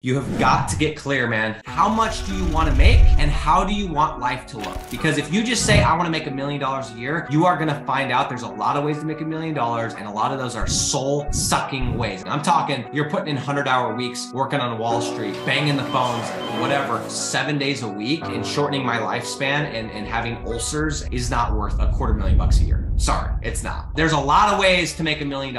You have got to get clear, man. How much do you want to make and how do you want life to look? Because if you just say, I want to make $1 million a year, you are going to find out there's a lot of ways to make $1 million, and a lot of those are soul-sucking ways. And I'm talking, you're putting in 100-hour weeks, working on Wall Street, banging the phones, whatever, 7 days a week, and shortening my lifespan and having ulcers is not worth $250,000 a year. Sorry, it's not. There's a lot of ways to make $1 million,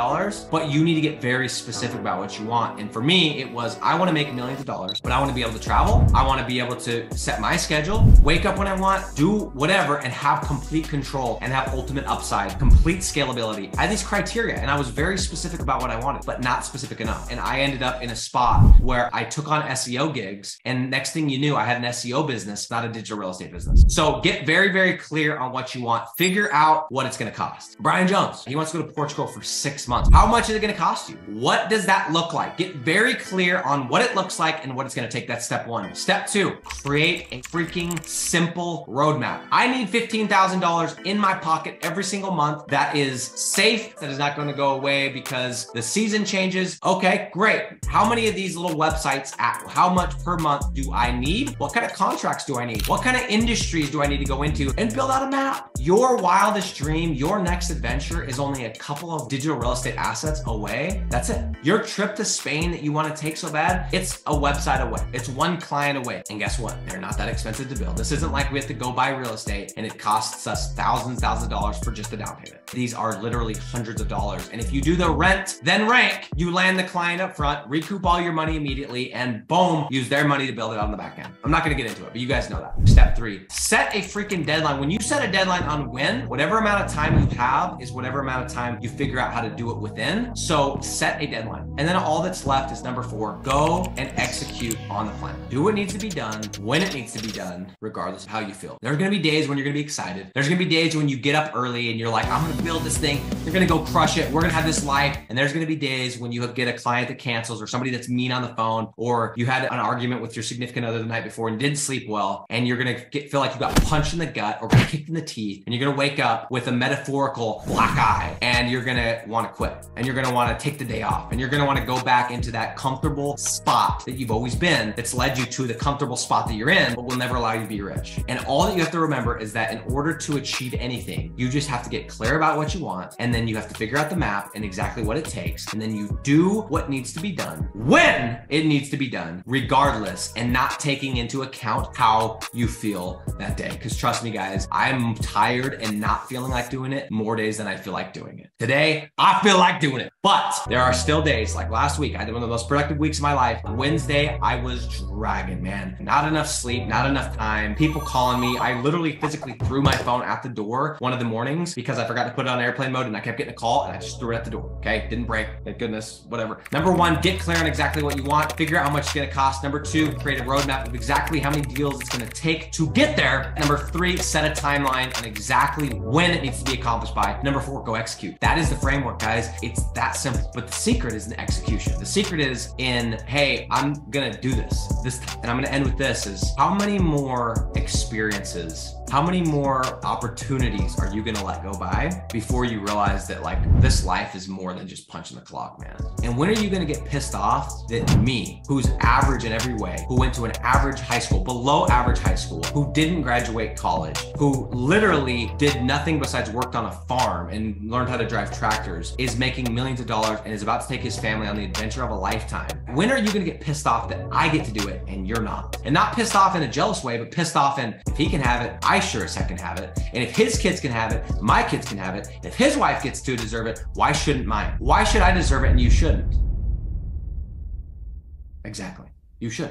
but you need to get very specific about what you want. And for me, it was, I want to make millions of dollars, but I want to be able to travel. I want to be able to set my schedule, wake up when I want, do whatever, and have complete control and have ultimate upside, complete scalability. I had these criteria and I was very specific about what I wanted, but not specific enough. And I ended up in a spot where I took on SEO gigs, and next thing you knew, I had an SEO business, not a digital real estate business. So get very, very clear on what you want. Figure out what it's going to cost. Brian Jones, he wants to go to Portugal for 6 months. How much is it going to cost you? What does that look like? Get very clear on what it looks like and what it's going to take. That's step one. Step two, create a freaking simple roadmap. I need $15,000 in my pocket every single month that is safe, that is not going to go away because the season changes. Okay, great. How many of these little websites at how much per month do I need? What kind of contracts do I need? What kind of industries do I need to go into? And build out a map. Your wildest dream, your next adventure is only a couple of digital real estate assets away. That's it. Your trip to Spain that you want to take so bad, it's a website away. It's one client away. And guess what? They're not that expensive to build. This isn't like we have to go buy real estate and it costs us thousands of dollars for just a down payment. These are literally hundreds of dollars. And if you do the rent, then rank, you land the client up front, recoup all your money immediately, and boom, use their money to build it on the back end. I'm not going to get into it, but you guys know that. Step three, set a freaking deadline. When you set a deadline on when, whatever amount of time you have is whatever amount of time you figure out how to do it within. So set a deadline. And then all that's left is number four, go and execute on the plan. Do what needs to be done, when it needs to be done, regardless of how you feel. There's going to be days when you're going to be excited. There's going to be days when you get up early and you're like, I'm going to build this thing. You're going to go crush it. We're going to have this life. And there's going to be days when you get a client that cancels or somebody that's mean on the phone, or you had an argument with your significant other the night before and didn't sleep well. And you're going to feel like you got punched in the gut or got kicked in the teeth. And you're going to wake up with a metaphorical black eye and you're going to want to quit and you're going to want to take the day off and you're going to want to go back into that comfortable spot that you've always been, that's led you to the comfortable spot that you're in, but will never allow you to be rich. And all that you have to remember is that in order to achieve anything, you just have to get clear about what you want. And then you have to figure out the map and exactly what it takes. And then you do what needs to be done when it needs to be done, regardless, and not taking into account how you feel that day. Because trust me, guys, I'm tired and not feeling like doing it more days than I feel like doing it. Today, I feel like doing it, but there are still days like last week. I did one of the most productive weeks of my life. Wednesday, I was dragging, man. Not enough sleep, not enough time. People calling me. I literally physically threw my phone at the door one of the mornings because I forgot to put it on airplane mode and I kept getting a call and I just threw it at the door. Okay, didn't break. Thank goodness, whatever. Number one, get clear on exactly what you want. Figure out how much it's gonna cost. Number two, create a roadmap of exactly how many deals it's gonna take to get there. Number three, set a timeline on exactly when it needs to be accomplished by. Number four, go execute. That is the framework, guys. It's that simple. But the secret is in execution. The secret is in, hey, I'm gonna do this, and I'm gonna end with this, is how many more experiences, how many more opportunities are you gonna let go by before you realize that like this life is more than just punching the clock, man? And when are you gonna get pissed off that me, who's average in every way, who went to an average high school, below average high school, who didn't graduate college, who literally did nothing besides worked on a farm and learned how to drive tractors, is making millions of dollars and is about to take his family on the adventure of a lifetime? When are you gonna get pissed off that I get to do it and you're not? And not pissed off in a jealous way, but pissed off in, if he can have it, I sure as heck can have it. And if his kids can have it, my kids can have it. If his wife gets to deserve it, why shouldn't mine? Why should I deserve it and you shouldn't? Exactly. You should.